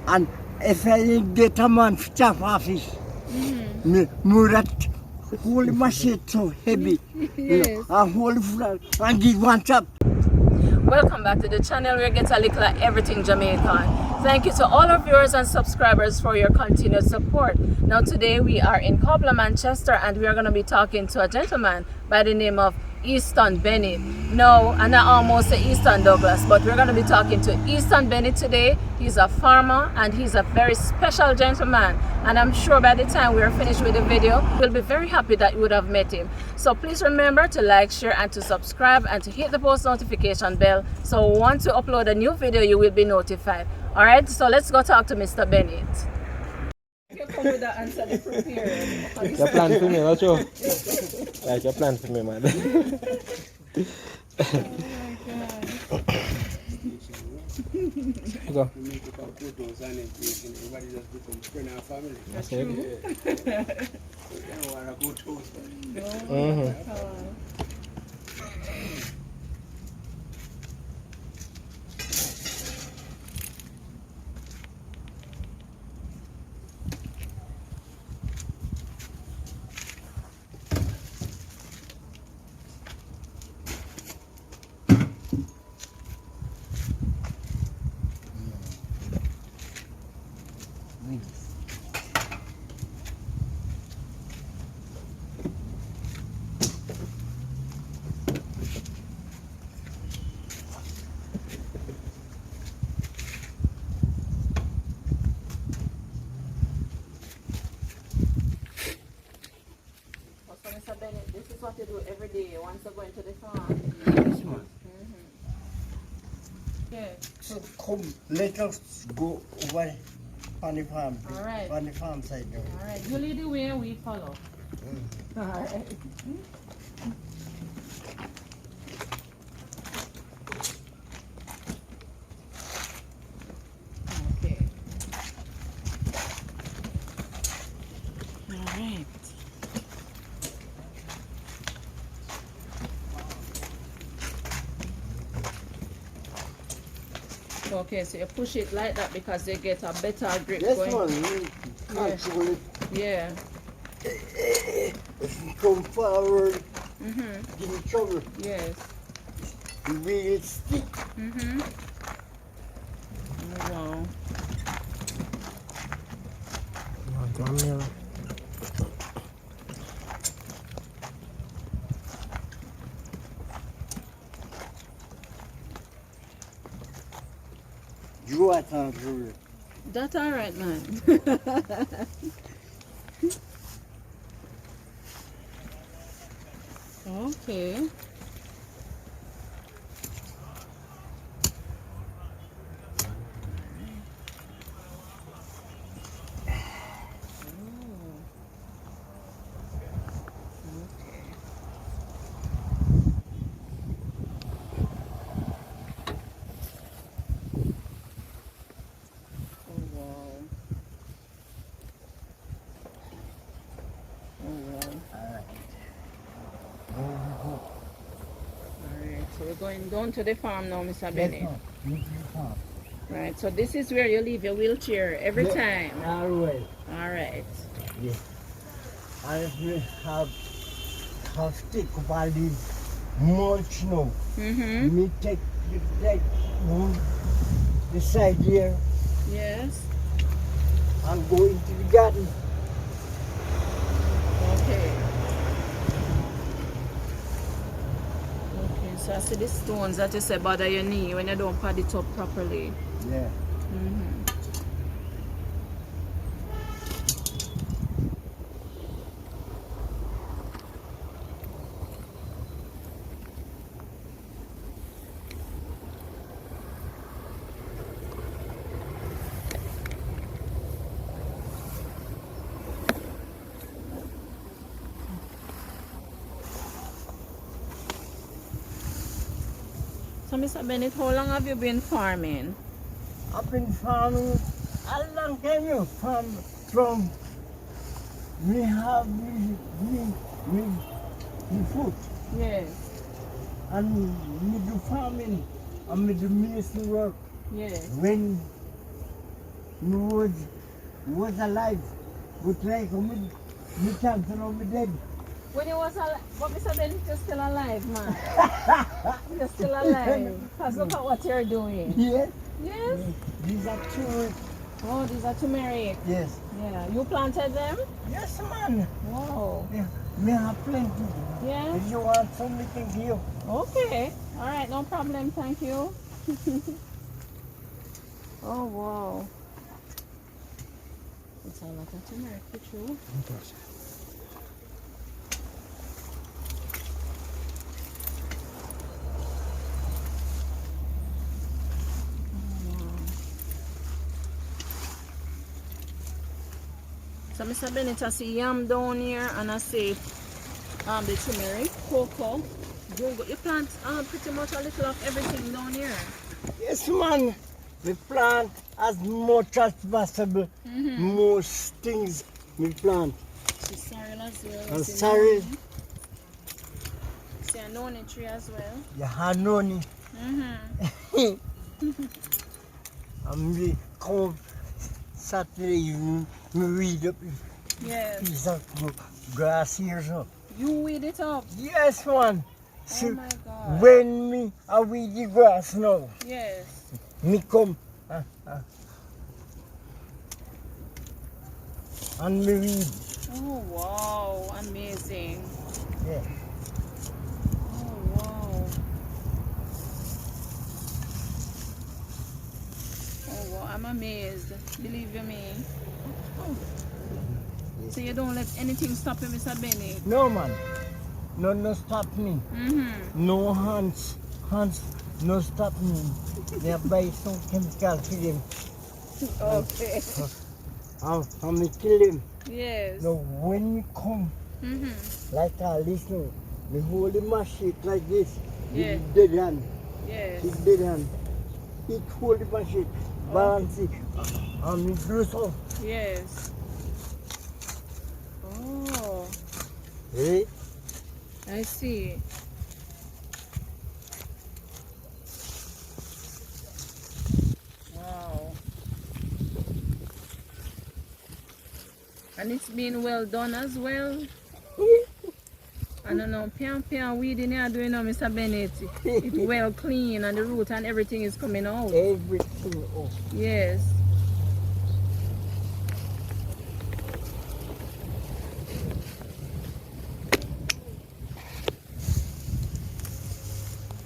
And if I get a man for staff office, me that whole machine so heavy. Yes. A whole flat and give one chop. Welcome back to the channel where we get a little at everything Jamaican. Thank you to all our viewers and subscribers for your continued support. Now today we are in Cultivating, Manchester, and we are going to be talking to a gentleman by the name of Easton Bennett. No, and I almost say Easton Douglas, but we're going to be talking to Easton Bennett today. He's a farmer and he's a very special gentleman. And I'm sure by the time we are finished with the video, we'll be very happy that you would have met him. So please remember to like, share, and to subscribe, and to hit the post notification bell. So once we upload a new video, you will be notified. All right, so let's go talk to Mr. Bennett. You come with the answer to prepare. Your plan for me, what's your? Like your plan for me, man. Oh my God. Go. That's it. Mr. Bennett, this is what you do every day once you go into the farm. Yes, man. Yeah. So come, let us go over on the farm. All right. On the farm side. All right. You lead the way and we follow. All right. Okay. All right. Okay, so you push it like that because they get a better grip Yes, going. man. Control it. Yeah. If you come forward, give me trouble. Yes. The way it stick. Oh, wow. Come here. You are control. That's all right, man. Okay. So we're going down to the farm now, Mr. Bennett. Right, so this is where you leave your wheelchair every time. All right. All right. Yeah. And if we have stick up all these mulch now, me take the side here Yes. and go into the garden. Okay. Okay, so I see the stones that you say bother your knee when you don't pad it up properly. Yeah. So, Mr. Bennett, how long have you been farming? I've been farming a long time, from we have the food Yes. and we do farming and we do ministry work Yes. when was alive. But like me chance now me dead. When you was alive, but Mr. Bennett, you're still alive, man. You're still alive. Because look at what you're doing. Yes. Yes? These are two. Oh, these are turmeric. Yes. Yeah. You planted them? Yes, man. Wow. Yeah. Me have plenty. Yeah? If you want some, we can give you. Okay. All right, no problem. Thank you. Oh, wow. It's a lot of turmeric for true. So Mr. Bennett, I see yam down here and I see the turmeric, cocoa. You plant pretty much a little of everything down here. Yes, man. We plant as much as possible. Most things we plant. See sorrel as well. And see sorrel. noni. See a noni tree as well. You have noni. And we come Saturday evening, we weed up Yes. piece of grass here. So. You weed it up. Yes, man. See, Oh my God. when me I weed the grass now, Yes. me come and me weed. Oh wow, amazing. Yeah. Oh wow. Oh wow, I'm amazed. Believe you me. So you don't let anything stop you, Mr. Bennett? No, man. No stop me. No hands, no stop me. They buy some chemical for them. Okay. And me kill them. Yes. Now when me come, like I listen, me hold the machine like this. Yeah. With the dead hand. Yes. With the dead hand. It hold the machine, balance it, and me do so. Yes. Oh, Eh? I see. Wow. And it's been well done as well. I don't know, pian weed in here doing now, Mr. Bennett. It's well clean and the root and everything is coming out. Everything off. Yes.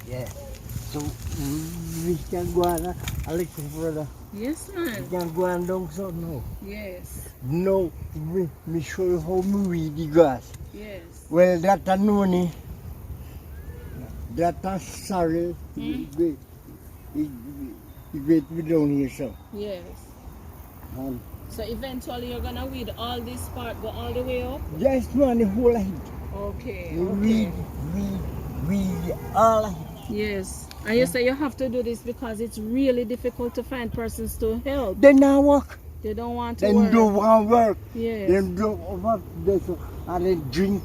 Yeah. So we can go on a little further. Yes, We man. can go on down so now. Yes. Now me show you how me weed the grass. Yes. Well, that a noni, that a sorrel, it wait me down here, so. Yes. And So eventually you're gonna weed all this part, go all the way up? yes, man, the whole of it. Okay. We Okay. weed all of it. Yes. And you say you have to do this because it's really difficult to find persons to help. They now work. They don't want to They work. do one work. Yes. They do work. And they drink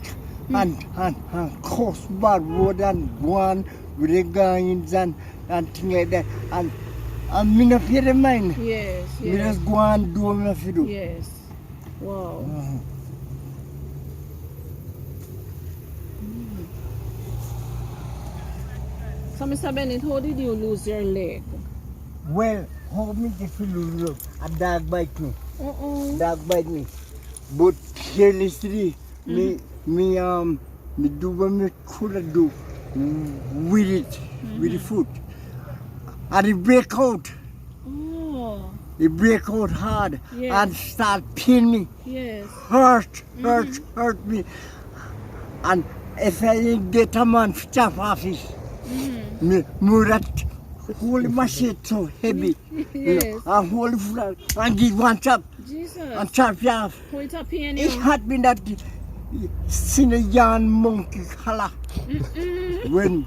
and cross bad road and go on with the guns and things like that. And me not pay the mind. Yes. Me Yes. just go and do what I have to do. Yes. Wow. So Mr. Bennett, how did you lose your leg? Well, how me to feel look? A dog bite me. Uh-oh. Dog bite me. But carelessly, me do what me could do with it, with the foot. And it break out. Oh. It break out hard Yes. and start pain me. Yes. Hurt me. And if I didn't get a man to chop off it, me that hold my shit so heavy. Yes. And hold it flat and give one chop Jesus. and chop it off. How it appear It you? had been that seen a young monkey color when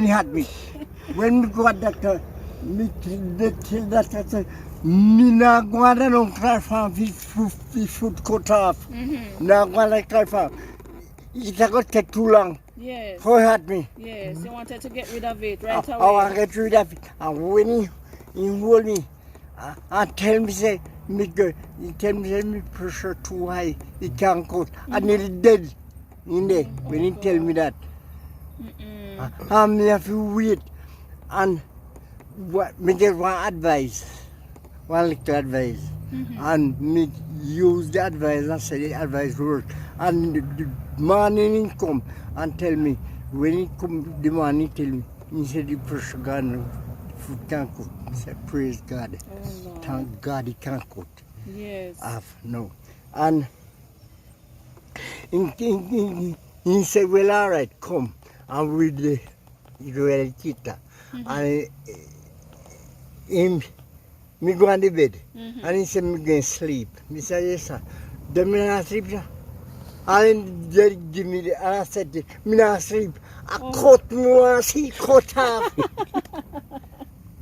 he had me. When we got that, me tell that I said, me not go on and cry from his foot cut off. Not go on cry from. It's going to take too long. Yes. How he had me. Yes. You wanted to get rid of it right I away. want to get rid of it. And when he hold me, And tell me say, me go, he tell me say me pressure too high, he can't cut. I nearly dead in there when he tell me that. And me have to wait and me get one advice, one little advice. And me use the advice and say the advice work. And the morning he come and tell me, when he come the morning tell me, he said the pressure gone, food can't cook. I said, praise God. Thank God he can't cook. Yes. No. And he said, well, all right, come. And with the teacher. And me go on the bed. And he said, me going to sleep. Me said, yes, sir. Then me not sleep, sir. And they give me the, and I said, me not sleep. I cut me one, he cut off.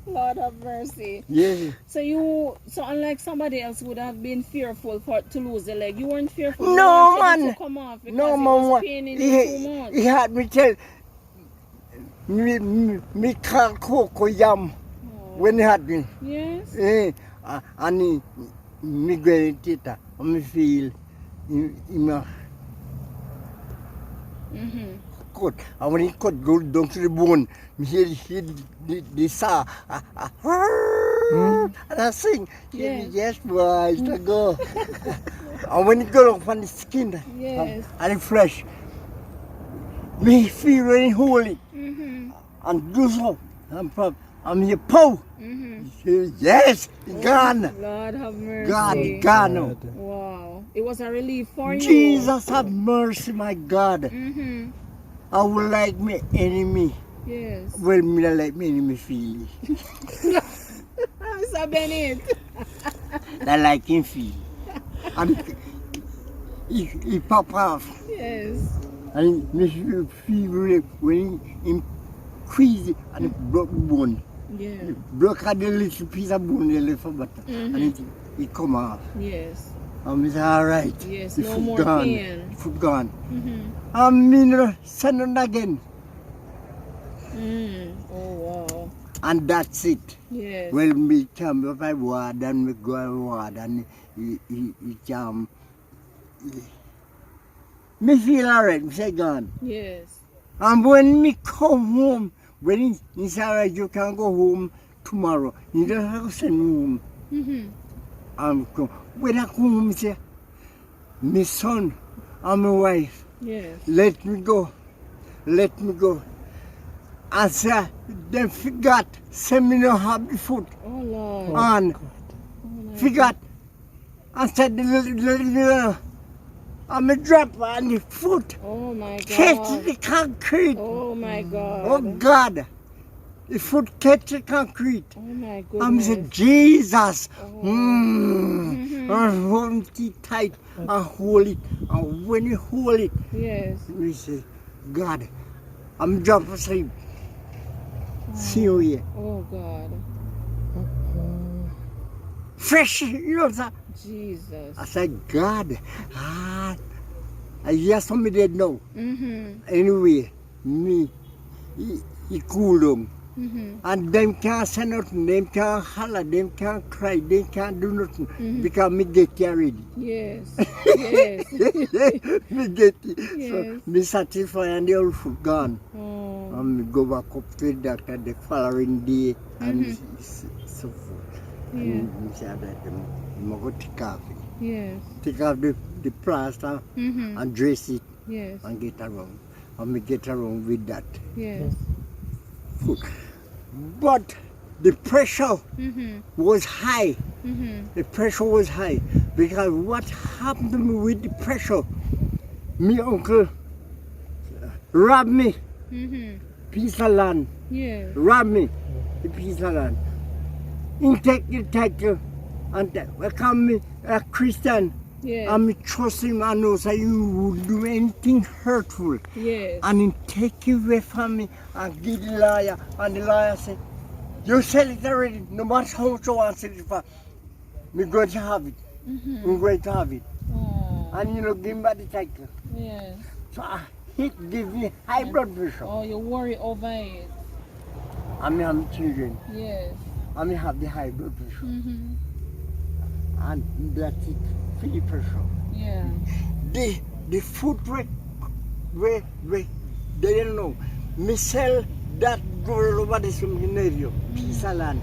Lord have mercy. Yes. So unlike somebody else would have been fearful to lose the leg, you weren't fearful. No, you wanted it man. to come off because No, it man. was paining you too much. He had me tell me can't cook or yam when he had me. Yes. And me go to theater and me feel him cut. And when he cut go down to the bone, me hear the saw. And I sing, yes, boy, it's go. And when it go up on the skin and the flesh, me feel very holy. And do so. I'm here, pow. Yes, gone. Lord have mercy. God, gone. Wow. It was a relief for you. Jesus have mercy, my God. I would like my enemy. Yes. Well, me not like my enemy feel. Mr. Bennett. I like him feel. And he pop off. Yes. And me feel really when he squeeze and he broke the bone. Yeah. He broke out the little piece of bone they left for butter. And it come off. Yes. And me say, all right. Yes, the no foot more gone. pain. The foot gone. And me no send it again. Oh, wow. And that's it. Yes. Well, me come up I ward and me go and ward and he me feel all right. Me say gone. Yes. And when me come home, when he say, all right, you can go home tomorrow. You don't have to send me home. When I come home, he say, my son and my wife, Yes. let me go. Let me go. And say, they forgot, send me no have the food. Oh, Lord. And forgot. And said, I'm a drop on the foot. Oh, my God. Catch the concrete. Oh, my God. Oh, God. The foot catch the concrete. Oh, my I'm goodness. saying, Jesus. And hold it tight and hold it. And when you hold it, Yes. we say, God, I'm dropping asleep. See you here. Oh, God. Fresh, you know what I'm saying? Jesus. I said, God, I hear somebody dead now. Anyway, me, he cool down. And them can't say nothing, them can't holler, them can't cry, they can't do nothing because me get carried. Yes. Yes. Me get it. Yes. So me satisfied and the old foot gone. Oh. And me go back up to the doctor the following day and so forth. And me say that I go take off it. Yes. Take off the plaster and dress it Yes. and get around. And me get around with that Yes. foot. But the pressure was high. The pressure was high because what happened to me with the pressure? Me uncle robbed me piece of land. Yes. Robbed me the piece of land. He take the title and welcome me a Christian. Yes. And me trust him and know that you would do anything hurtful. Yes. And he take it away from me and give the lawyer. And the lawyer said, you sell it already, no matter how much you want to sell it for. Me going to have it. I'm going to have it. Oh. And you know, give me back the title. Yes. So it gives me high blood pressure. Oh, you worry over it. And me and my children. Yes. I may have the high blood pressure. Mm-hmm. And that's it, free pressure. Yeah. The food where they don't know. Me sell that girl over the scenario, piece of land.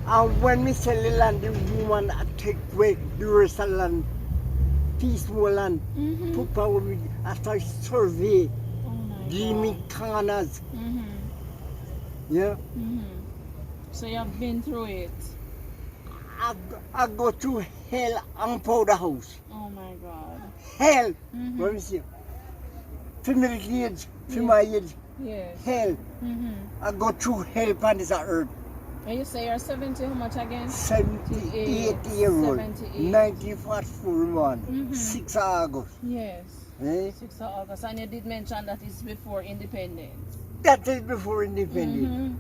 And when me sell the land, the woman take away the rest of the land, piece more land, put power with after survey, Oh my give me God. corners. Yeah. So you have been through it. I go to hell and powder house. Oh my God. Hell. Let me see. Female age, my age, Yes. hell. I go through hell on this earth. And you say you're 70, how much again? 78 year old. 78. 1941. 6 August. Yes. Eh? 6th of August. And you did mention that it's before independence. That is before independence.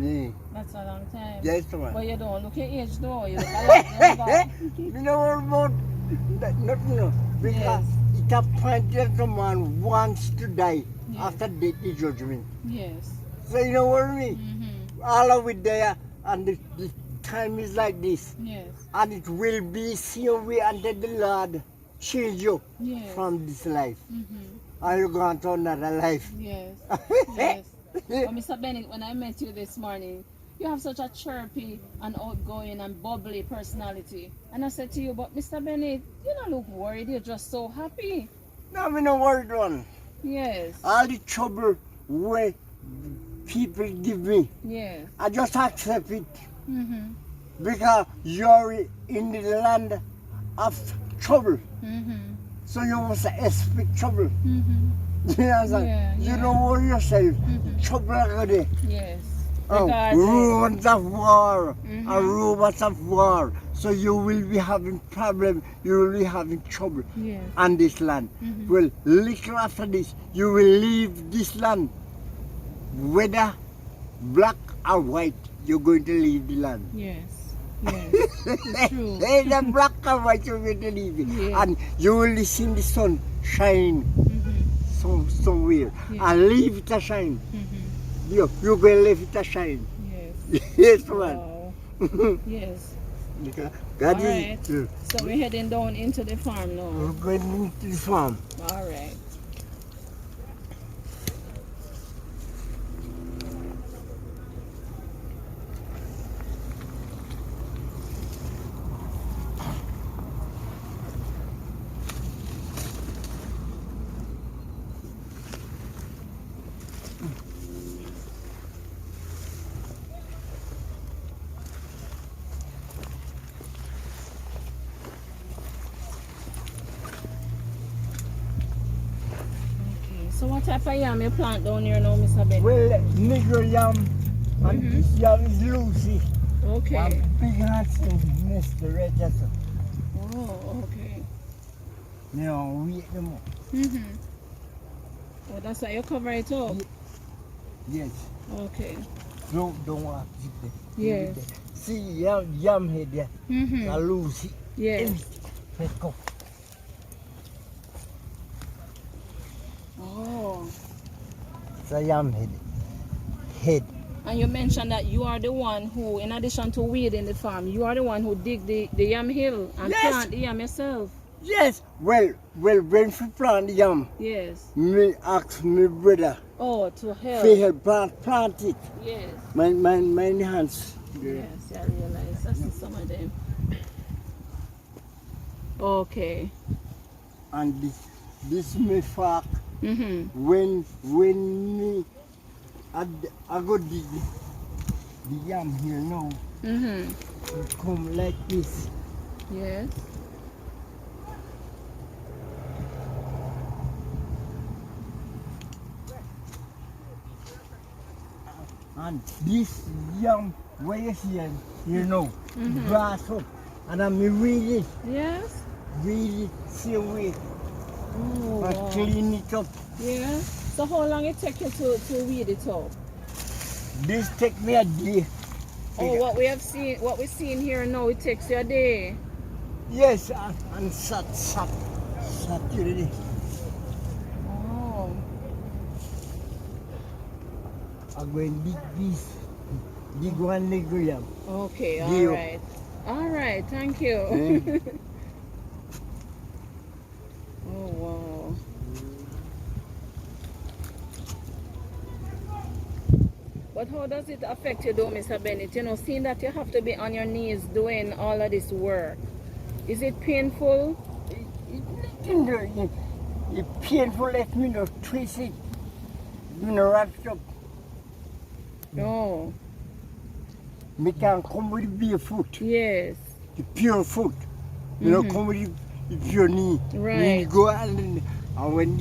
Eh. That's a long time. Yes, man. But you don't look your age though. You look a lot younger. You know about that, not you know, because it appointed the man wants to die after death is judgment. Yes. So you know what I mean? All of it there, and the time is like this, Yes. and it will be same way until the Lord change you Yes. from this life, and you go on to another life. Yes. Yes. But Mr. Bennett, when I met you this morning, you have such a chirpy and outgoing and bubbly personality. And I said to you, but Mr. Bennett, you don't look worried, you're just so happy. No, me no worried one. Yes. All the trouble where people give me, Yes. I just accept it because you're in the land of trouble. So you must expect trouble. You understand? Yeah, You yeah. don't worry yourself. Trouble are there. Yes. Oh, Regardless. rumors of war, rumors of war. So you will be having problem. You will be having trouble Yes. on this land. Well, little after this, you will leave this land. Whether black or white, you're going to leave the land. Yes. Yes. It's true. Either black or white, you're going to leave it. Yeah. And you will see the sun shine somewhere. Yeah. And leave it a shine. You will leave it a shine. Yes. Yes, man. Wow. Yes. God All right. is So we're heading down into the farm now. we're going to the farm. All right. So what type of yam you plant down here now, Mr. Bennett? Well, nigger yam and this yam is Lucy. Okay. And big handsome Mr. Red Jackson. Oh, okay. You know, we eat them up. Oh, that's why you cover it up? Yes. Okay. Don't want to keep them. Yes. See, yam head there. A Lucy. Yes. Let's go. Oh. It's a yam head. And you mentioned that you are the one who, in addition to weeding the farm, you are the one who dig the yam hill and Yes. plant the yam yourself. Yes. Well, when we plant the yam, Yes. me ask my brother Oh, to help. to help plant it. Yes. My hands. Yes, I realize. I see some of them. Okay. And this me fork. Mm-hmm. When me I go dig the yam here now, Mm-hmm. it come like this. Yes. And this yam where you see it, you know, grass up. And I me weed it, Yes. same way, Oh, and wow. clean it up. Yeah. So how long it take you to weed it up? This take me a day. Oh, what we're seeing here now, it takes you a day. Yes, and Saturday. Oh. I'm going to dig this. Di guan Likkle. Okay, Deal. all right. All right, thank you. Eh. Oh, wow. But how does it affect you though, Mr. Bennett? You know, seeing that you have to be on your knees doing all of this work. Is it painful? It's painful if me no twist it. Me no wrap it up. No. Me can come with barefoot. Yes. The pure foot. You know, come with the pure knee. Right. Knee go and when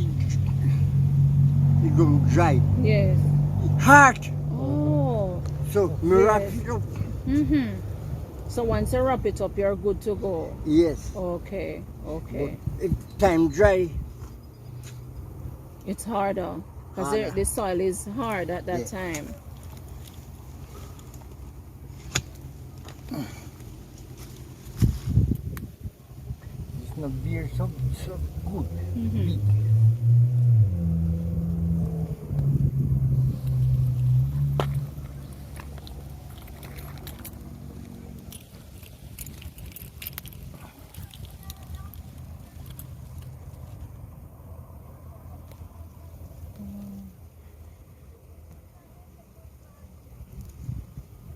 it go dry. Yes. Heart. Oh. So me wrap Yes. it up. Mm-hmm. So once you wrap it up, you're good to go. Yes. Okay. But Okay. if time dry, It's harder because Harder. the soil is hard at that Yeah. time. it's not beer so good. Mhm.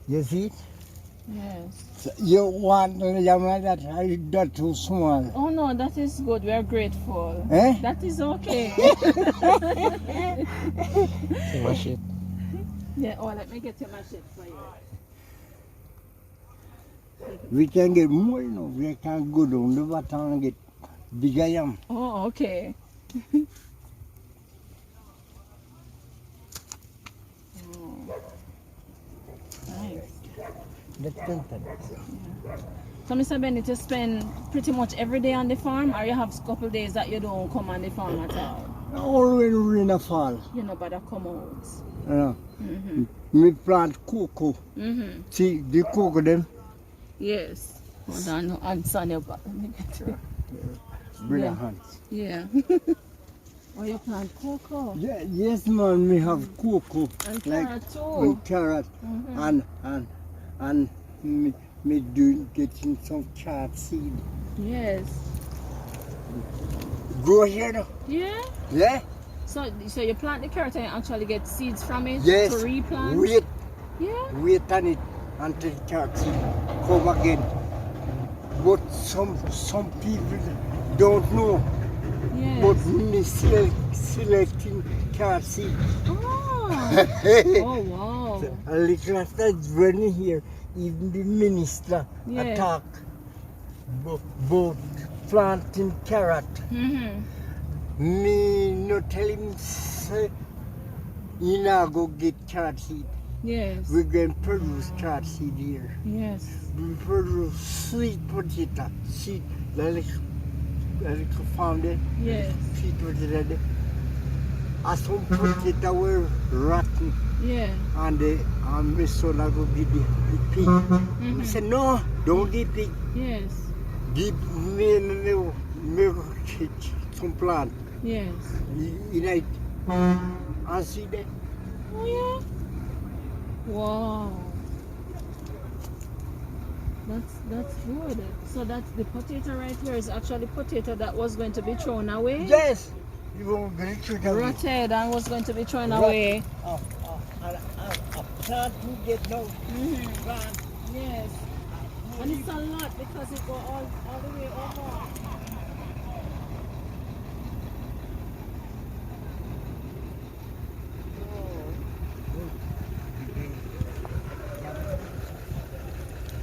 You see it? Yes. So you want that I not too small. Oh no, that is good. We are grateful. Eh? That is okay. See my shit. Yeah. Oh, let me get you my shit for you. We can get more, you know. We can go down the water and get bigger yam. Oh, okay. Oh. Nice. That's tempted. So, Mr. Bennett, you spend pretty much every day on the farm, or you have a couple days that you don't come on the farm at all? All when rain fall, You know, but I come out. you know. Mm-hmm. Me plant cocoa. Mm-hmm. See the cocoa them, Yes. Hold on, no ants on your back. Let me get it. brother Yeah. hands. Yeah. Oh, you plant cocoa. Yeah, yes man, me have cocoa. And Like carrot too. and carrot Mhm. and me doing getting some carrot seed. Yes. Grow here now. Yeah. Yeah? So you plant the carrot and you actually get seeds from it Yes. to replant? Wait, Yeah. wait on it until the carrot seed come again. But some people don't know. But Yes. me selecting carrot seed. Oh. Oh, wow. A little after it's running here, even the minister Yeah. attack about planting carrot. Mm-hmm. Me no tell him say, you now go get carrot seed. Yes. We're going to produce carrot seed here. Yes. We produce sweet potato seed. Like farm there, Yes. sweet potato there. And some potato were rotten. Yeah. And my son I go give the pig. Mhm. He said, no, don't give pig. Yes. Give me some plant. Yes. You know, and see that. Oh, yeah. Wow. That's good. So that's the potato right here is actually potato that was going to be thrown away. Yes. You won't get it away. Rotted and was going to be thrown Rot- away. A plant you get now. Mhm. Plant. Yes. And it's a lot because it go all the way over.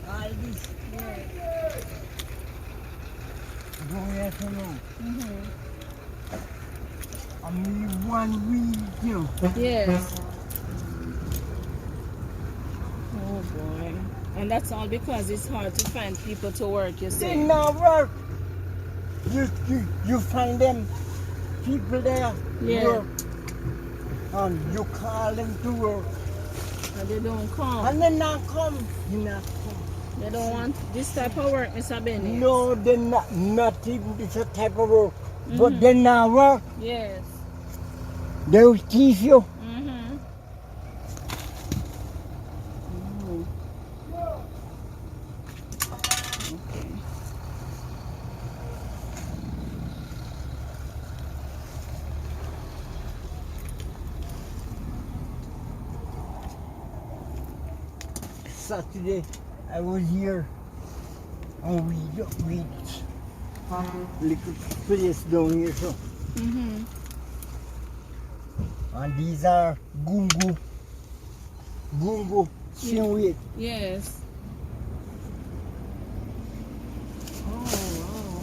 All this. Yes. Go here to know. Mhm. I mean, one week, you know. Yes. Oh boy. And that's all because it's hard to find people to work, you They see. not work. You find them people there Yeah. work. And you call them to work. And they don't come. And they not come. They not come. They don't want this type of work, Mr. Bennett. No, they not even this type of work. But they not work. Yes. They will teach you. Mm-hmm. Oh, Saturday I was here and we little place down here so. And these are gungo. Same weight. Yes. Oh, wow.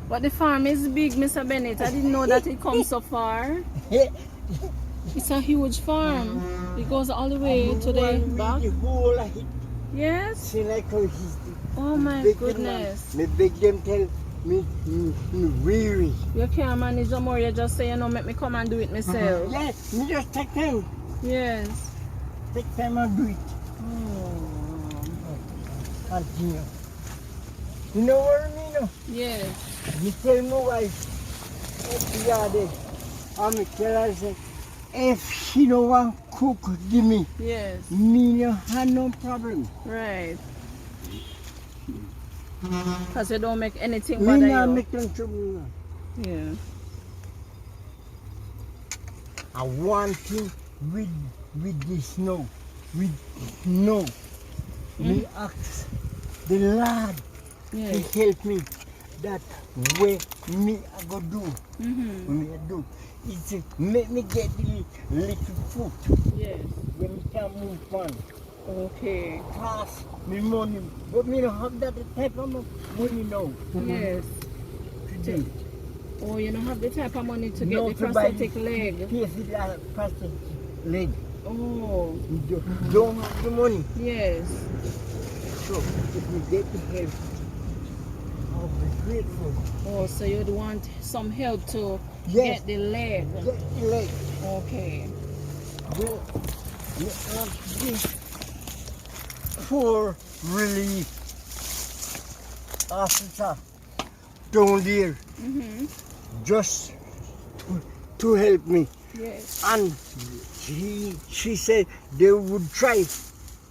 But the farm is big, Mr. Bennett. I didn't know that it comes so far. It's a huge farm. It goes all the way to the back. The whole of it. Yes. See like how he's Oh my big goodness. Me beg them tell me weary. You can't manage no more. You just say, you know, make me come and do it myself. Yes, me just take time. Yes. Take time and do it. Oh. Continue. You know what I mean? No? Yes. Me tell my wife every other day. And me tell her say, if she don't want cook, give me. Yes. Me no have no problem. Right. Because you don't make anything Me bother not you. make them trouble. Yeah. I want to with the snow. With snow. Me ask the Lord to Yes. help me that way me I go do. Mm-hmm. Me I do. It's make me get the little food Yes. when me can move on. Okay. Cost me money, but me don't have that type of money now. Yes. Today. Oh, you don't have the type of money to get No, the to buy prosthetic leg. Pay for that prosthetic leg. Oh. You don't have the money. Yes. So if you get the help, I'll be grateful. Oh, so you'd want some help to Yes. get the leg. Get the leg. Okay. Go. You ask this poor relief officer down there Mm-hmm. just to help me. Yes. And she said they would try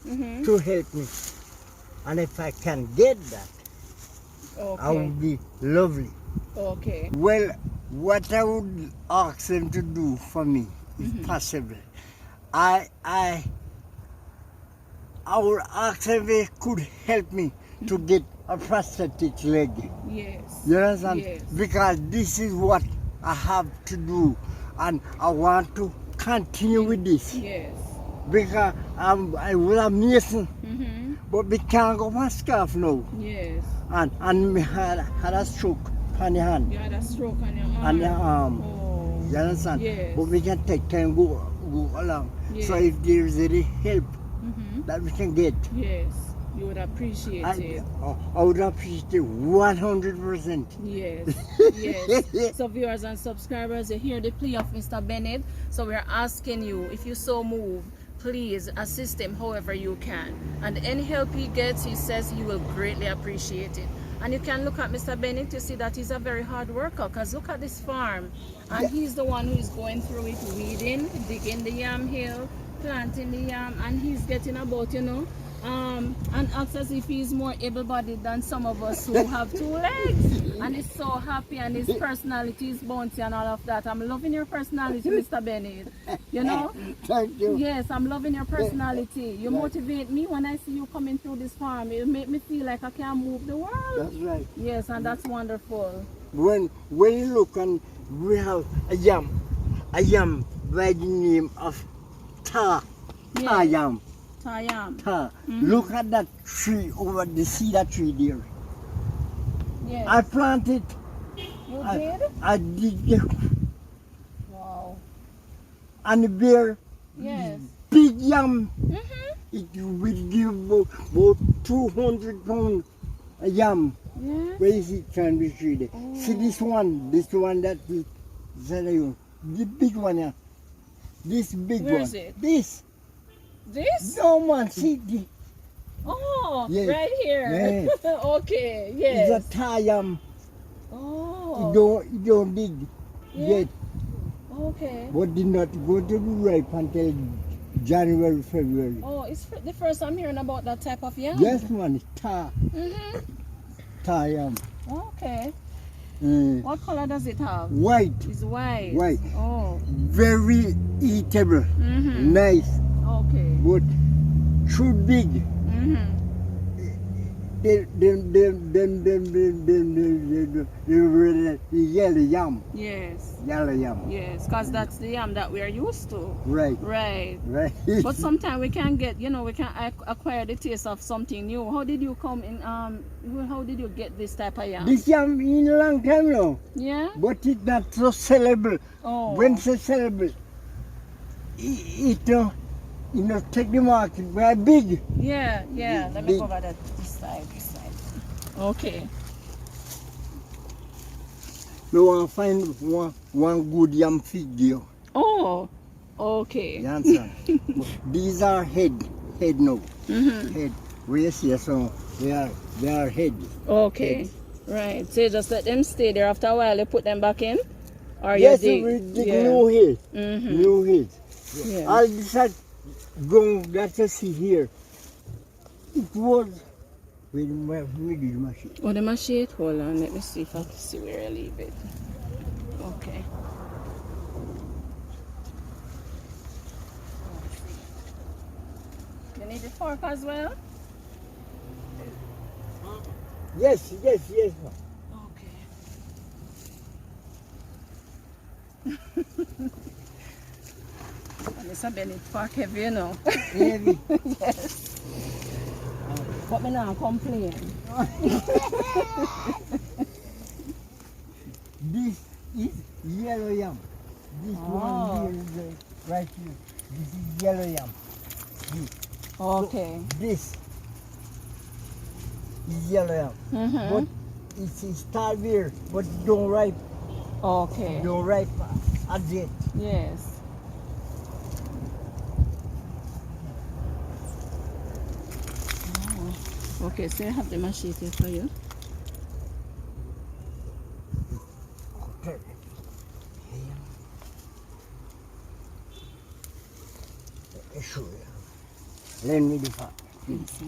Mm-hmm. to help me. And if I can get that, I Okay. would be lovely. Okay. Well, what I would ask them to do for me, if possible, I would ask them if they could help me to get a prosthetic leg. Yes. You understand? Yes. Because this is what I have to do, and I want to continue with this. Yes. Because I was a mason, Mm-hmm. but we can't go for scarf now. Yes. And me had a stroke on the hand. You had a stroke on your arm. On the arm. Oh. You understand? Yes. But we can take time go along. So Yes. if there is any help Mm-hmm. that we can get, Yes. You would appreciate it. I would appreciate it 100%. Yes, yes. So viewers and subscribers, you hear the plea of Mr. Bennett. So we're asking you, if you so move, please assist him however you can. And any help he gets, he says he will greatly appreciate it. And you can look at Mr. Bennett to see that he's a very hard worker, because look at this farm. And he's the one who is going through it, weeding, digging the yam hill, planting the yam, and he's getting about, you know, and acts as if he's more able-bodied than some of us who have 2 legs. And he's so happy, and his personality is bouncy and all of that. I'm loving your personality, Mr. Bennett. You know? Thank you. Yes, I'm loving your personality. You motivate me when I see you coming through this farm. It make me feel like I can move the world. That's right. Yes, and that's wonderful. When you look and we have a yam by the name of tar Yes. yam. Tayam. Tar. Look at that tree over the cedar tree there. Yes. I planted. You did? I did. Wow. And the bear, Yes. big yam. Mm-hmm. It will give about 200 pounds a yam. Yes. Where is it can be treated? See this one that is the big one here. This big Where one. is it? This. This? No man, see the, Oh, Yes. right here. Okay, it's yes. a tar yam. Oh, It don't dig Yeah. yet, okay. but did not go to be ripe until January, February. Oh, it's the first I'm hearing about that type of yam. Yes man, it's Mm-hmm. tar yam. Okay. Uh, What color does it have? white, It's white. White. Oh. very eatable, Mm-hmm. nice. Okay. But too big. The yellow yam. Yes. Yellow yam. Yes, because that's the yam that we are used to. Right. Right. Right. But sometimes we can get, we can acquire the taste of something new. How did you come in, how did you get this type of yam? This yam in a long time now. Yeah? But it's not so sellable. Oh. When it's sellable, take the market very big. Yeah. Let me Big. go over that this side. Okay. We want to find one good yam figure. Oh, okay. You understand? These are head now. Head. We see so they are head. Okay. Right. So you just let them stay there. After a while, you put them back in? Or Yes, you we dig new head. New head. Yeah. All this had grown that you see here. It was with the machine. Oh, the machine? Hold on. Let me see if I can see where I leave it. Okay. You need the fork as well? Yes. Okay. Mr. Bennett, fork heavy, Heavy. Yes. But me not complain. This is yellow yam. This Oh. one here is right here. This is yellow yam. Okay. This is yellow yam. But it's start here, but it don't ripe. Okay. Don't ripe as yet. Yes. Oh. Okay, so I have the machete for you. Okay. Sure. Lend me the pot. Yes.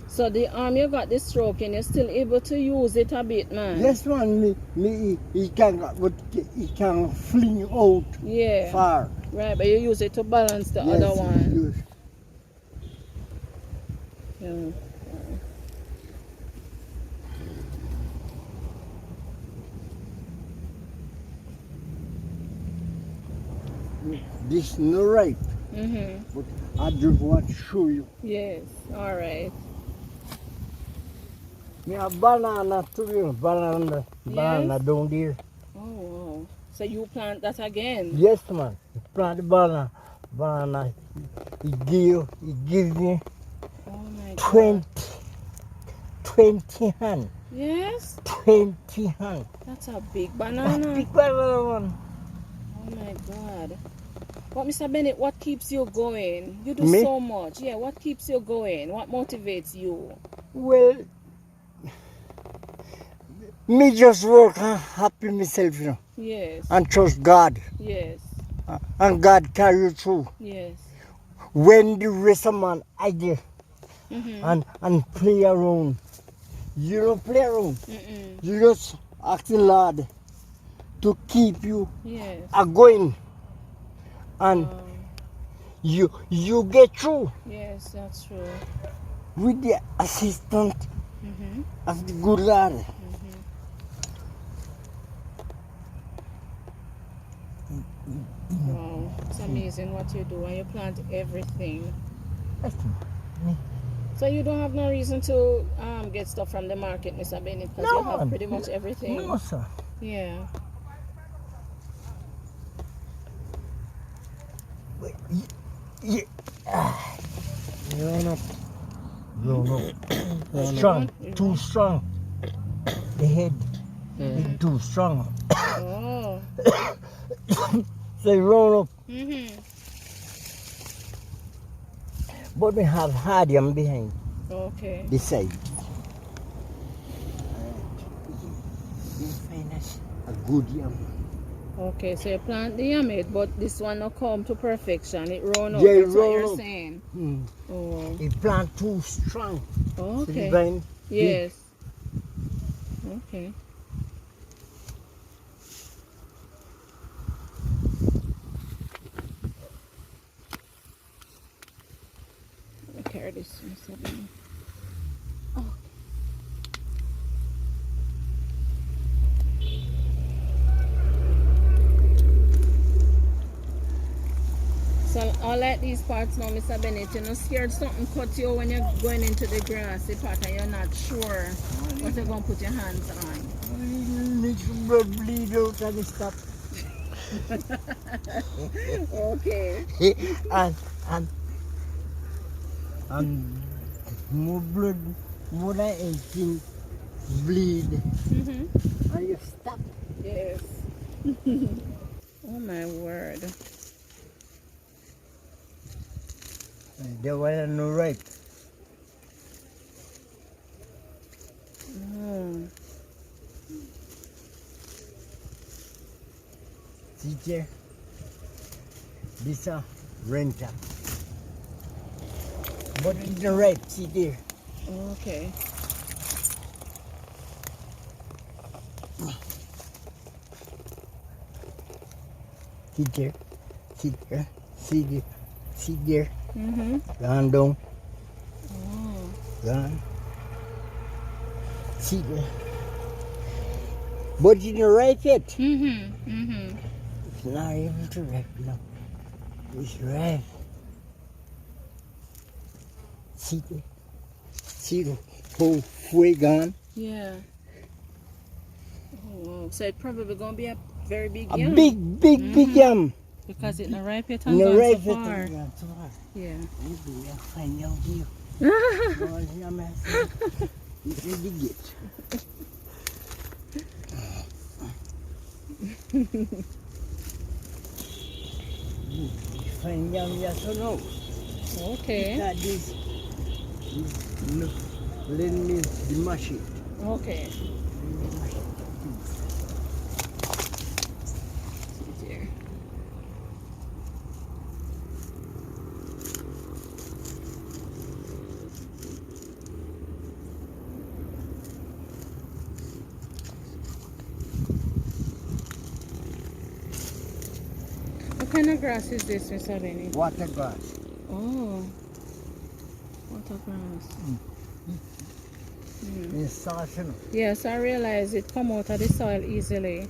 So the arm you got the stroke and you're still able to use it a bit, man. Yes, man, he can, but he can fling out Yeah. far. Right, but you use it to balance the Yes, other one. use. Yeah. This no ripe, but I just want to show you. Yes. All right. Me a banana too, banana down there. Oh, wow. So you plant that again? Yes, man. Plant the banana. It gives me Oh my 20 hand. Yes? 20 hand. That's a big banana. Big banana one. Oh my God. But Mr. Bennett, what keeps you going? You do Me? so much. Yeah, what keeps you going? What motivates you? Well, me just work and happy myself, Yes. and trust God. Yes. And God carry you through. Yes. When the rest of man idle Mm-hmm. and play around, you don't play around. Mm-mm. You just ask the Lord to keep you Yes. going, and you get through Yes, that's true. with the assistance Mm-hmm. of the good Lord. Wow. It's amazing what you do and you plant everything. So you don't have no reason to get stuff from the market, Mr. Bennett, because No, you have man. pretty much everything. No, sir. Yeah. Grown up. Strong. Too strong. The head is too strong. Oh. So roll up. Mm-hmm. But we have hard yam behind Okay. this side. You find us a good yam. Okay, so you plant the yammed, but this one not come to perfection. It run up. Yeah, it That's what run you're up. saying. Mm. Oh. The plant too strong. So the Okay. vine, Yes. Okay. Carry this. Oh. So I like these parts now, Mr. Bennett. You're not scared something cut you when you're going into the grassy part and you're not sure what you're going to put your hands on. Little blood bleed out and stop. Okay. and more blood, more than anything bleed. And you stop. Yes. Oh my word. They were no right. Oh. See there? This is renter. But it's the right, see there. Okay. See there, see there, see there, see there. Gone down, Oh. gone. See there. But it's the right yet. It's not able to wrap now. It's right. See there. See the whole way gone. Yeah. Oh, wow. So it's probably going to be a very big A yam. big yam. Because it's not ripe yet and No gone right so yet. far. So far. Yeah. Maybe we'll find out here. Oh, yam has it's the gate. Find yam yes or no? Okay. That is no, let me mash it. Okay. There. What kind of grass is this, Mr. Bennett? Water grass. Oh. Water grass. It's soft, you know. Yes, I realize it come out of the soil easily.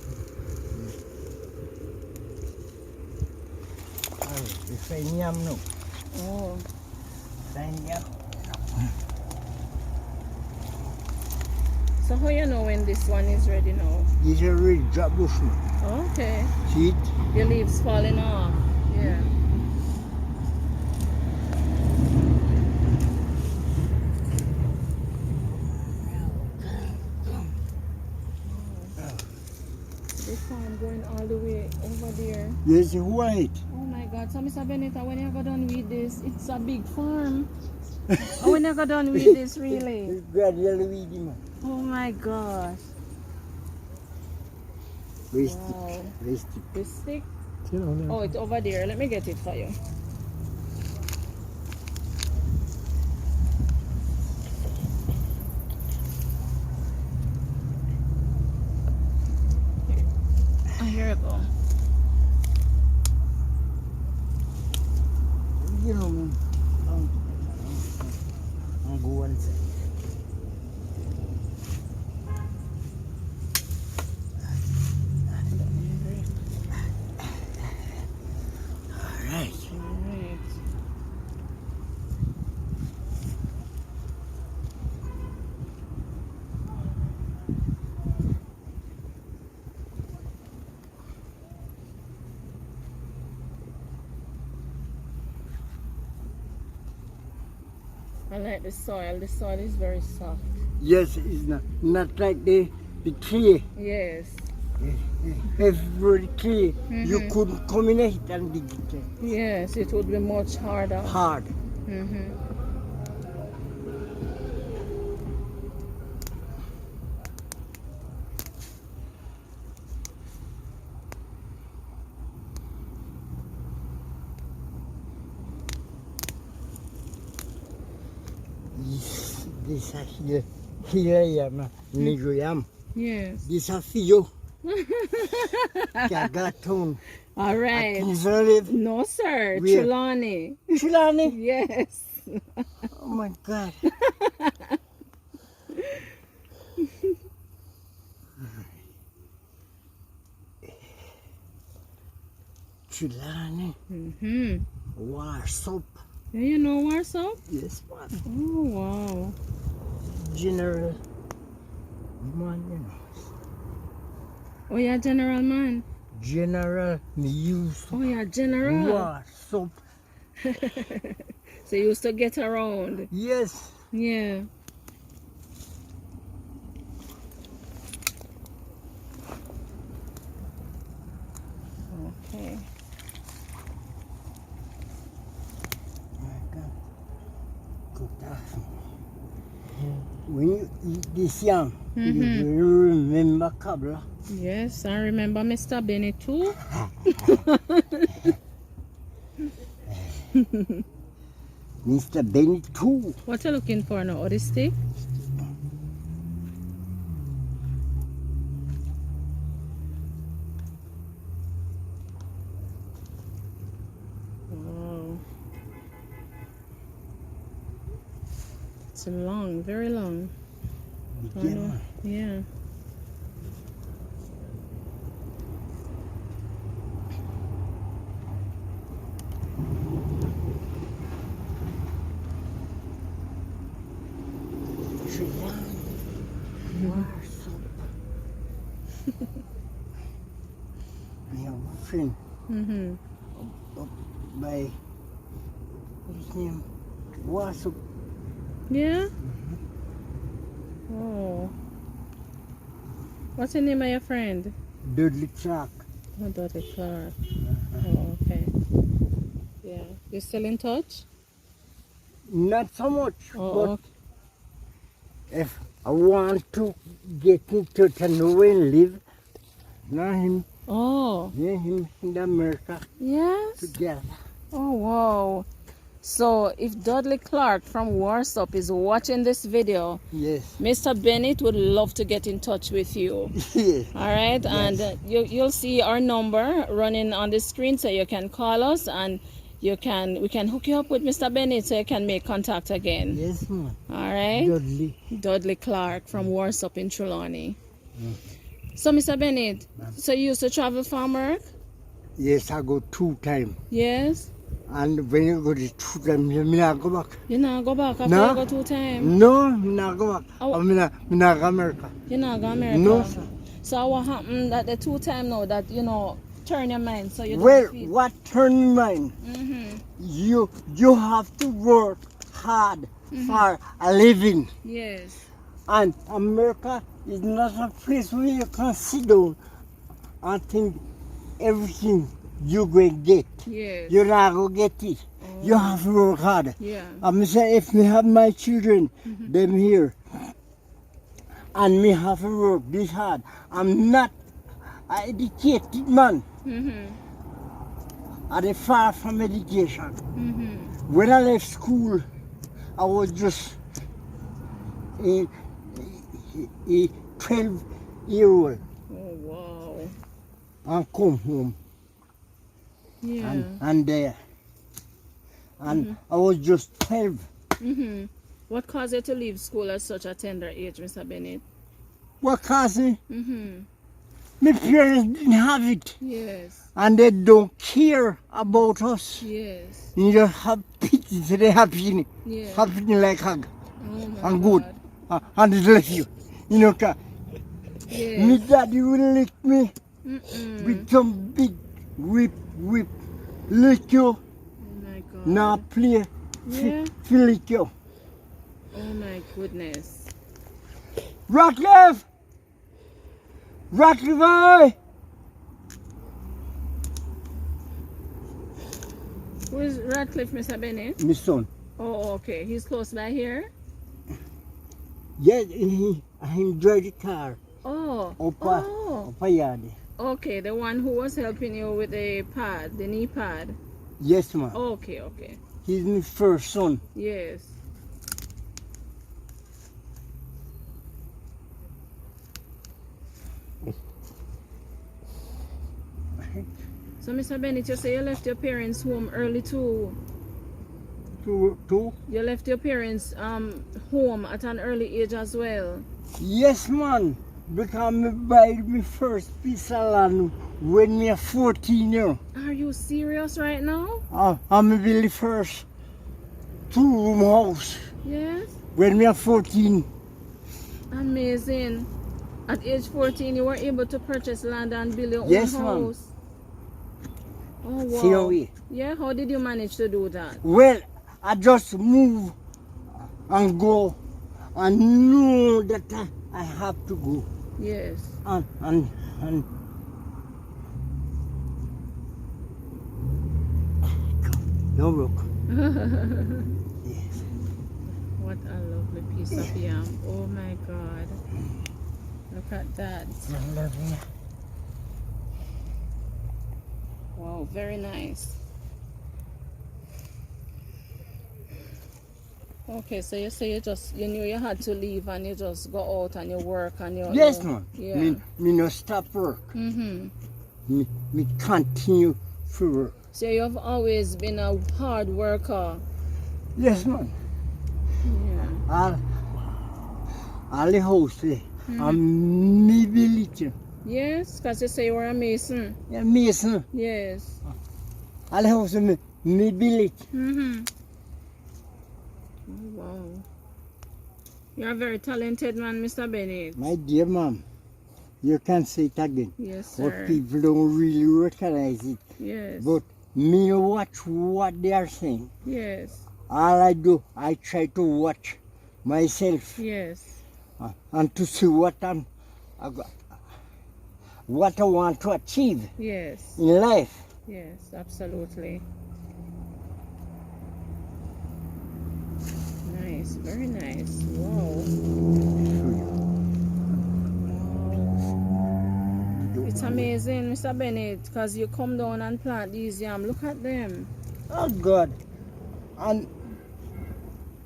We find yam now. Oh. Find yam. So how you know when this one is ready now? It's a real drop bush now. Okay. See it? Your leaves falling off. Yeah. This farm going all the way over there. There's white. Oh my God. So Mr. Bennett, when you go done with this, it's a big farm. Oh, when you go done with this, really? It's gradually weedy, man. Oh my gosh. Waste Wow. it. Waste it. This stick? You know, Oh, it's over there. Let me get it for you. Here you go. You know, I'll go one side. All right. Alright. I like the soil. The soil is very soft. Yes, it's not like the tree. Yes. Every tree, you couldn't come in it and dig it Yes, it would be much harder. hard. This here I am, Negro yam. Yes. This is for you. Cargaton. All right. Live. No, sir. Where? Trelawney. Chilani. Yes. Oh my God. Chilani. Mm-hmm. War soap. Yeah, you know Warsaw? Yes, man. Oh, wow. General. Man, you know. Oh, yeah, General Man. General, me used Oh, yeah, General. war soap. So you used to get around. Yes. Yeah. Okay. My God. Good afternoon. When you eat this yam, you remember Kabla. Yes, I remember Mr. Bennett too. Mr. Bennett too. What you looking for now? Oh, the stick? Wow. It's long, very long. Oh, no. Yeah. War soap. I have a friend Mm-hmm. up by, what's his name? War soap. Yeah? Oh. What's the name of your friend? Dudley Clark. Oh, Dr. Clark. Oh, okay. Yeah. You still in touch? Not so much, Oh, but okay. if I want to get in touch and know where he live, now him, Oh, yeah, him in America yes. together. Oh, wow. So if Dudley Clark from Warsaw is watching this video, Yes. Mr. Bennett would love to get in touch with you. Yes. All right, Yes. and you'll see our number running on the screen, so you can call us and we can hook you up with Mr. Bennett so you can make contact again. Yes, man. All right, Dudley. Dudley Clark from Warsaw in Trelawney. So Mr. Bennett, so you used to travel from work? Yes, I go 2 times. Yes. And when you go to 2 times, you not go back. You not go back after No. you go 2 times? No, me not go back. Oh. I mean, me not go America. You not go America? No, sir. So what happened that the 2 times now that turn your mind so you don't Well, feel? what turned mine? Mm-hmm. You have to work hard for a living. Yes. And America is not a place where you can sit down and think everything you going to get. Yes. You're not going to get it. You have to work hard. Yeah. I'm saying if me have my children, them here, and me have to work this hard, I'm not an educated man. Mm-hmm. I'm far from education. Mm-hmm. When I left school, I was just a 12-year-old Oh, wow. and come home Yeah. and there. And I was just 12. Mm-hmm. What caused you to leave school at such a tender age, Mr. Bennett? What cause me? Mm-hmm. My parents didn't have it. Yes. And they don't care about us. Yes. You just have pity to the happy. Yeah. Happy like hug. Oh, my And good. God. And it left you. You know, my Yes. daddy will lick me Mm-mm. with some big whip. Lick you. Oh, my God. Now play. Yeah. Lick you. Oh, my goodness. Ratcliffe! Ratcliffe, boy! Who is Radcliffe, Mr. Bennett? My son. Oh, okay. He's close by here? Yeah, he drive the car Oh. up a yard. Okay, the one who was helping you with the pad, the knee pad. Yes, ma'am. Okay, okay. He's my first son. Yes. So, Mr. Bennett, you say you left your parents' home early too. Two? You left your parents' home at an early age as well. Yes, man. Because I buy my first piece of land when me 14 years. Are you serious right now? I'm build the first two-room house Yes. when me 14. Amazing. At age 14, you were able to purchase land and build your Yes, own ma'am. house. Oh, wow. See how we? Yeah, how did you manage to do that? Well, I just move and go and know that I have to go. Yes. And no look. Yes. What a lovely piece of yam. Oh my God. Look at that. I love you. Wow, very nice. Okay, so you say you knew you had to leave and you just go out and you work and you... Yes, you, man. Yeah. Me no stop work. Mm-hmm. Me continue to work. So you've always been a hard worker. Yes, man. Yeah. All the house there. And me build it. Yes, because you say you were a mason. Yeah, mason. Yes. All the house me build it. Mm-hmm. Oh, wow. You're a very talented man, Mr. Bennett. My dear mom, you can say it again. Yes, But sir. people don't really recognize it. Yes. But me watch what they are saying. Yes. All I do, I try to watch myself Yes. and to see what I want to achieve Yes. in life. Yes, absolutely. Nice, very nice. Wow. It's amazing, Mr. Bennett, because you come down and plant these yam. Look at them. Oh God. And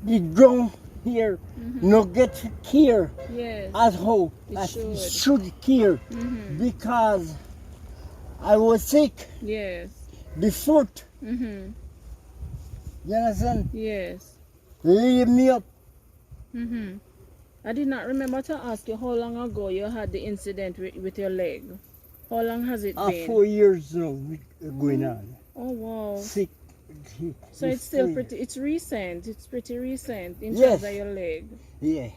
the drum here no get care Yes. as how It I should. should care because I was sick. Yes. The foot, Mm-hmm. you understand? Yes. Leave me up. Mm-hmm. I did not remember to ask you how long ago you had the incident with your leg. How long has it been? 4 years now going on. Oh, wow. Sick. So it's still pretty, it's recent. It's pretty recent in Yes. terms of your leg. Yeah.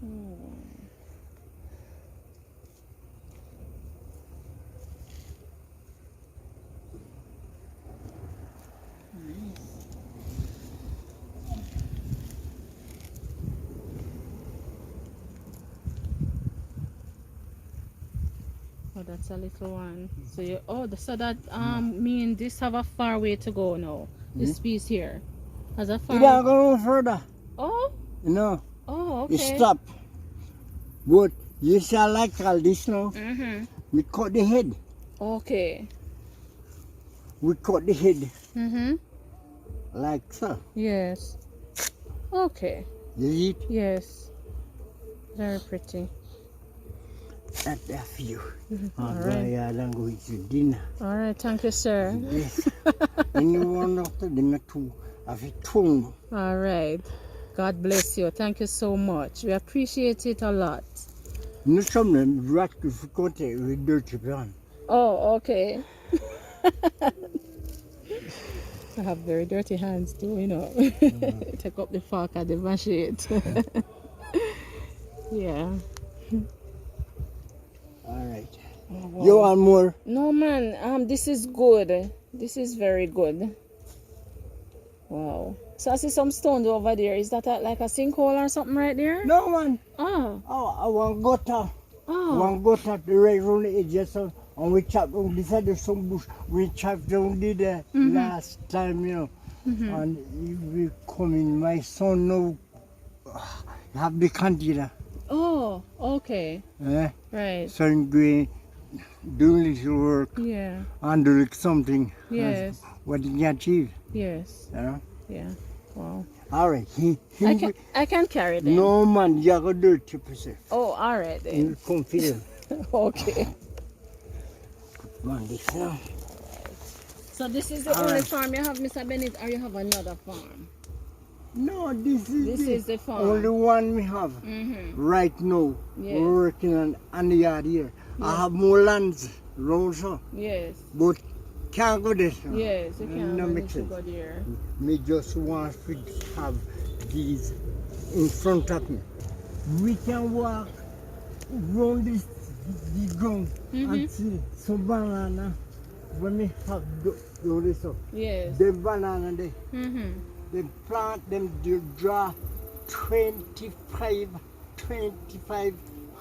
Oh. Oh, that's a little one. So you, so that mean this have a far way to go now. This piece here has a far. You don't go no further. Oh, No. oh, You okay. stop. But you shall like all this now. Mhm. We cut the head. Okay. We cut the head Mhm. like so. Yes. Okay. You see it? Yes. Very pretty. That's that for you. All I'm right. going to go eat your dinner. All right. Thank you, sir. Yes. And you want after dinner too. Have it too. All right. God bless you. Thank you so much. We appreciate it a lot. No something right if you cut it with dirty pan. Oh, okay. I have very dirty hands too, you know. Take up the fork and the machete. Yeah. All right. Oh, wow. You want more? No, man. This is good. This is very good. Wow. So I see some stones over there. Is that like a sinkhole or something right there? No man. Oh. Oh, I want gutter. Oh. One gutter the right round the edges and we chop down this side of some bush. We chop down the last time, you know. And you will come in. My son now have the candida. Oh. Okay. Eh? Right. So I'm going do little work Yeah. and do something. Yes. What you can achieve, Yes. you know. Yeah. Wow. All right. I can carry them. No man, you gotta do it yourself. Oh, all right then. You come feel. Okay. Man, this now. So this is the All only right. farm you have, Mr. Bennett, or you have another farm? No, this is the farm. only one we have. Right now, Yes. we're working on the yard here. Yes. I have more lands round so, Yes. but can't go there. So. Yes, you can No manage make to sense. go there. Me just want to have these in front of me. We can walk round the ground and see some banana when we have do this up. Yes. The banana there, Mm-hmm. they plant them, they draw 25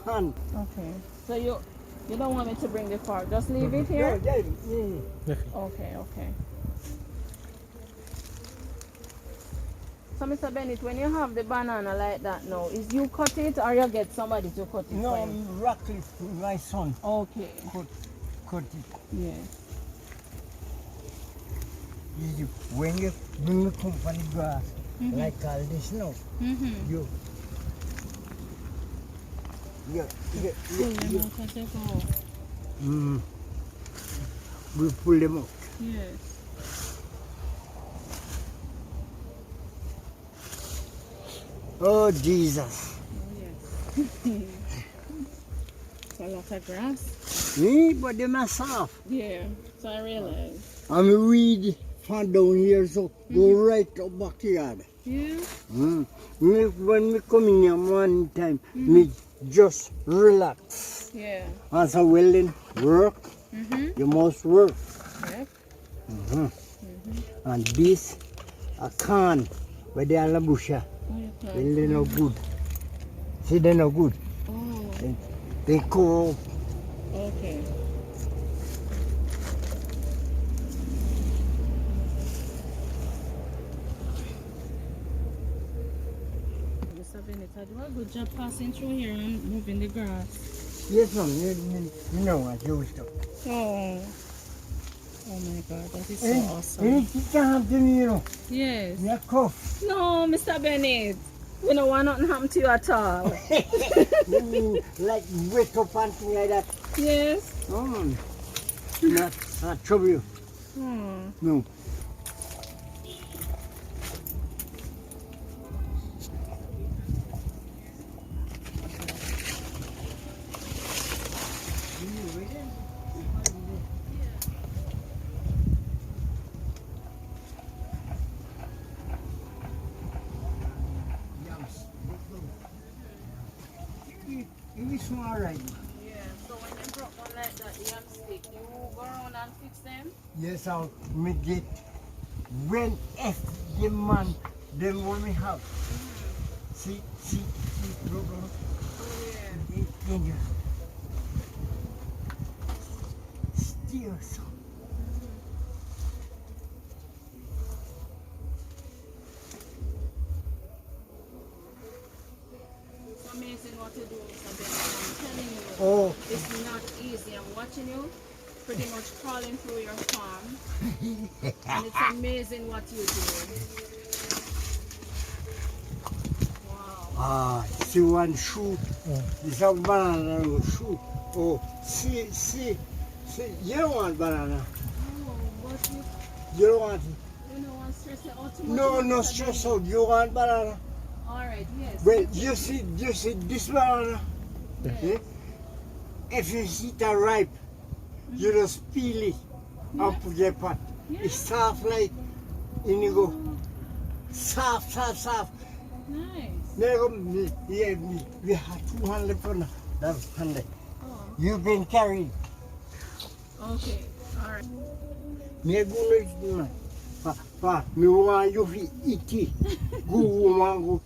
hand. Okay. So you don't want me to bring the farm, just leave it here? Yeah. Okay, okay. So Mr. Bennett, when you have the banana like that now, is you cut it or you get somebody to cut it No, for you? Ratcliffe, my son, Okay. cut it. Yes. When you bring the company grass, like all this now, Mm-hmm. you Pull them out as you go. we pull them out. Yes. Oh Jesus! Oh, yes. It's a lot of grass. But them are soft. Yeah. So I realize. And we weed from down here, so go right up backyard. Yeah. When we come in here one time, me just relax. Yeah. And so well then, work, you must work. Yep. And this, a can, where they are in the bush, Oh, you well, can. they no good. See, they no good. Oh. They cover up. Okay. Mr. Bennett, I do a good job passing through here and moving the grass. Yes, ma'am, you know what you stuff. Oh. Oh my God, that is so And awesome. it can happen, you know. Yes. You cough. No, Mr. Bennett. We don't want nothing happen to you at all. Like wet up and things like that. Yes. Oh, not trouble you. Oh. No. It's all right. Yeah, so when you drop one like that, the yam stick, you go around and fix them? Yes, I'll make it. When if the man, then what we have. See, look. Oh, Danger. Still so. It's amazing what you do, Mr. Bennett. I'm telling you, Oh, it's not easy. I'm watching you pretty much crawling through your farm. And it's amazing what you do. Wow. see one shoe. This is banana shoe. Oh, see. You don't want banana. Oh, but You don't want it. you don't want to stress it out too much. No, Mr. stress Bennett. out. You want banana. Alright, yes. Well, you see this banana. Yes. Eh? If you see it ripe, you just peel it and put your pot. Yeah. It's soft like indigo. Soft. Nice. We have 200 pounds. That's 100. Oh, You've been carried. okay. Alright. Me go pa, me want you to eat it. Go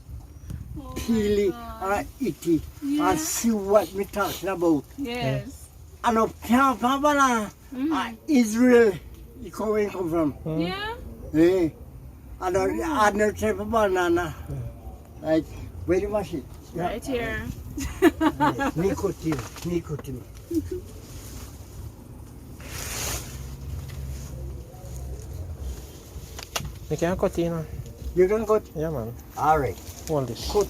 Oh peel it my and eat it Yeah. and see what me talking about. Yes. And up camp banana, Israel, it come from. Yeah? Eh? And other type of banana. Like, where you wash it? Right here. Nicotine. You can cut in. You can cut? Yeah, man. All right. Hold this. Cut.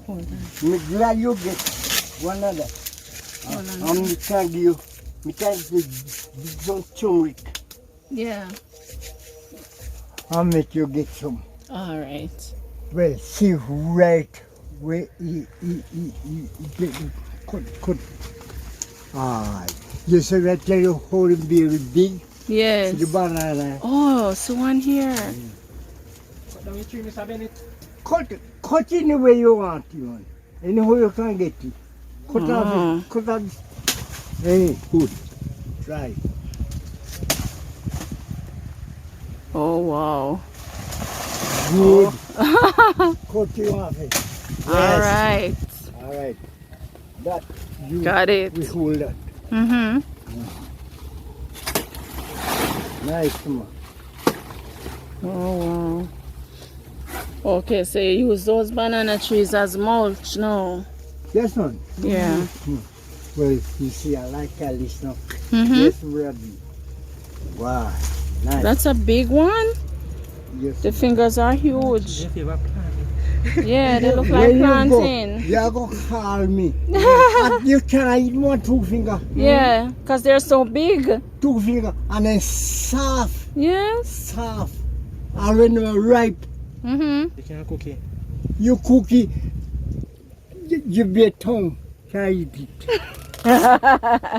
Hold on. Me glad you get one of that. I'm thank you. We can do some turmeric. Yeah. I'll make you get some. All right. Well, see right where you get cut. Ah, you see right there, you hold it very big. Yes. The banana. Oh, so one here. Cut down your tree, Mr. Bennett. Cut it the way you want it, man. Anyhow you can get it. Cut off it. Cut off. Hey, good. Try. Oh, wow. Good. Cut it off it. All right. All right. That you Got it. we hold that. Mm-hmm. Nice, man. Oh, wow. Okay, so you use those banana trees as mulch now. Yes, man. Yeah. Well, you see, I like all this now. Mm-hmm. Yes, ready. Wow. Nice. That's a big one. Yes. The fingers are huge. If you have a plant. Yeah, they look When like you go, plantain. you're going to call me. And you can eat one 2 finger. Yeah, because they're so big. 2 finger. And then soft. Yes. Soft. And when they're ripe, Mm-hmm. You can cook it. you cook it. You be tongue. Can eat it.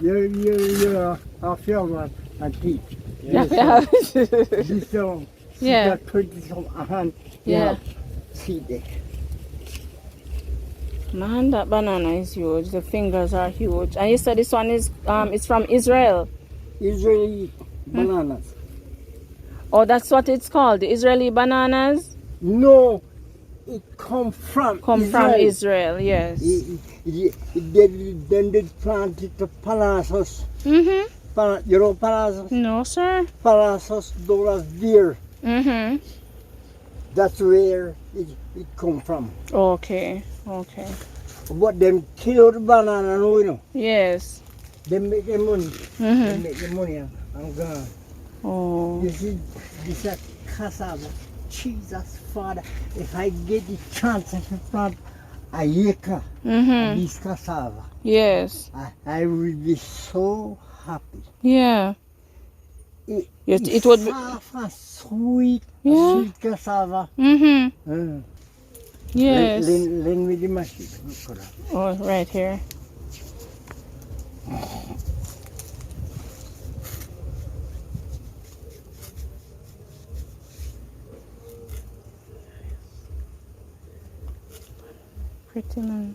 You're a film and teach. Yeah. This song. Yeah. 20 some hand. Yeah. See that. Man, that banana is huge. The fingers are huge. And you said this one is it's from Israel. Israeli bananas. Oh, that's what it's called. The Israeli bananas No, it come from come from Israel. Yes. Then they planted the palaces. Mm-hmm. You know palaces? No, sir. Palaces, those there. Mm-hmm. That's where it come from. Okay. Okay. But them kill the banana, no, you know. Yes. They make the money. They Mm-hmm. make the money and gone. Oh. You see, this is cassava. Jesus, Father, if I get the chance to plant a acre Mm-hmm. this cassava, Yes. I will be so happy. Yeah. It It would be. soft and sweet, Yeah. sweet cassava. Mm-hmm. Yes. Lend me the machine. Look at that. Oh, right here. Pretty man.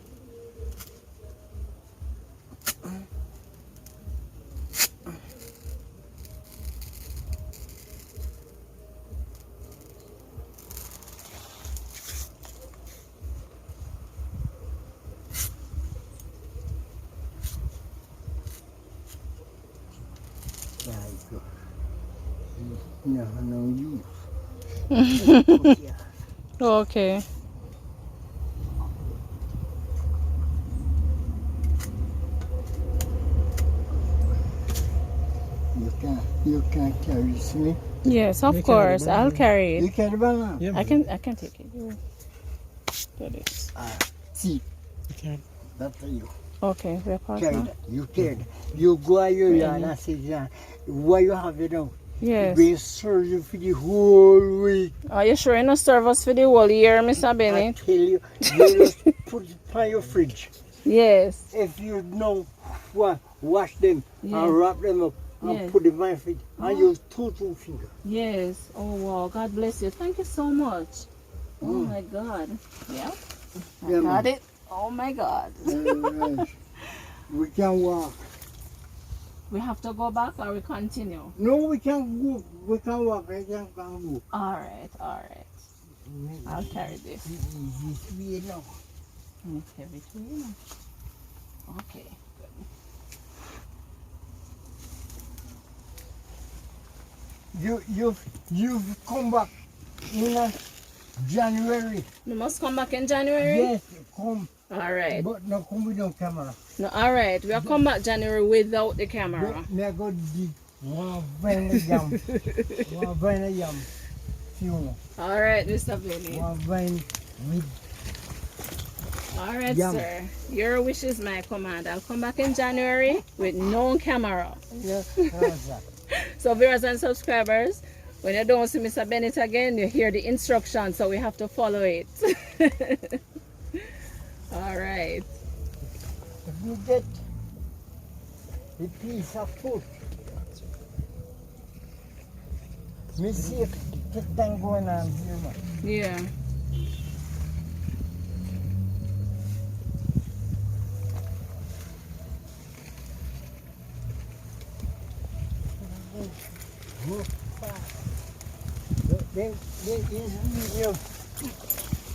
There you go. No use. Yeah. Okay. You can carry this me. Yes, of You can course. have a I'll banana. carry You it. carry banana. Yeah, I can take it. You do this. See, You can. that's you. Okay, we're past Carry now. that. You carry that. You go out your yard and say, yeah, what you have it now? Yes. Been serving for the whole week. Are you sure you no serve us for the whole year, Mr. I Bennett? tell you, you just put it on your fridge. Yes. If you know what, wash them Yeah. and wrap them up and Yes. put them on your fridge and use two fingers. Yes. Oh wow. God bless you. Thank you so much. Oh my God. Yeah. I Yeah, got man. it. Oh my God. Right. We can walk. We have to go back or we continue? No, we can go. We can walk. We can go. All right. All right. I'll carry this. This way now. It's heavy too, you know. Okay. You've come back in January. You must come back in January? Yes, come. All right. But no come with no camera. No, all right. We'll come back January without the camera. Me I go dig one vine yam. One vine yam. Few. All right, Mr. Bennett. One vine with All right, Yum. sir. Your wish is my command. I'll come back in January with no camera. Yeah, how's that? So viewers and subscribers, when you don't see Mr. Bennett again, you hear the instructions, so we have to follow it. All right. If you get a piece of food, me see if thing going on here, man. Yeah. Go fast. There is, you know,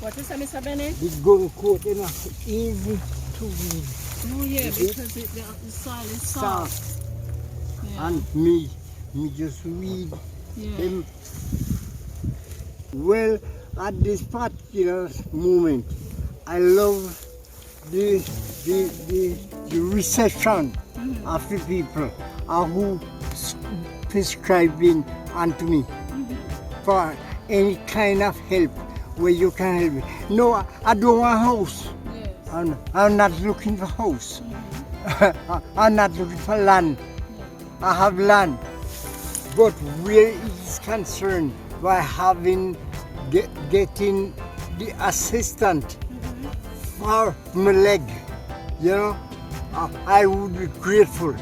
What is that, Mr. Bennett? the golden coat, you know, easy to weed. Oh yeah, because the soil is soft. Soft. Yeah. And me just weed Yeah. him. Well, at this particular moment, I love the reception of the people who prescribing unto me for any kind of help where you can help me. No, I don't want a house. Yes. I'm not looking for house. I'm not looking for land. I have land. But where it is concerned by getting the assistant for my leg, you know, I would be grateful.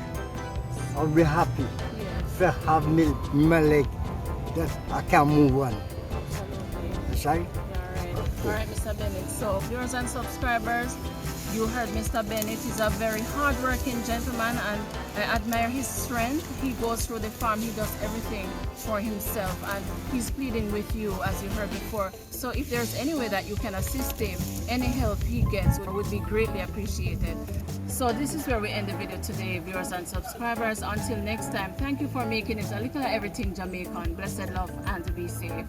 I'll be happy Yes. to have my leg that I can move on. Absolutely. That's right. All right, Mr. Bennett. So, viewers and subscribers, you heard Mr. Bennett. He's a very hardworking gentleman, and I admire his strength. He goes through the farm. He does everything for himself, and he's pleading with you, as you heard before. So, if there's any way that you can assist him, any help he gets would be greatly appreciated. So, this is where we end the video today, viewers and subscribers. Until next time, thank you for making it a little everything Jamaican. Blessed love and be safe.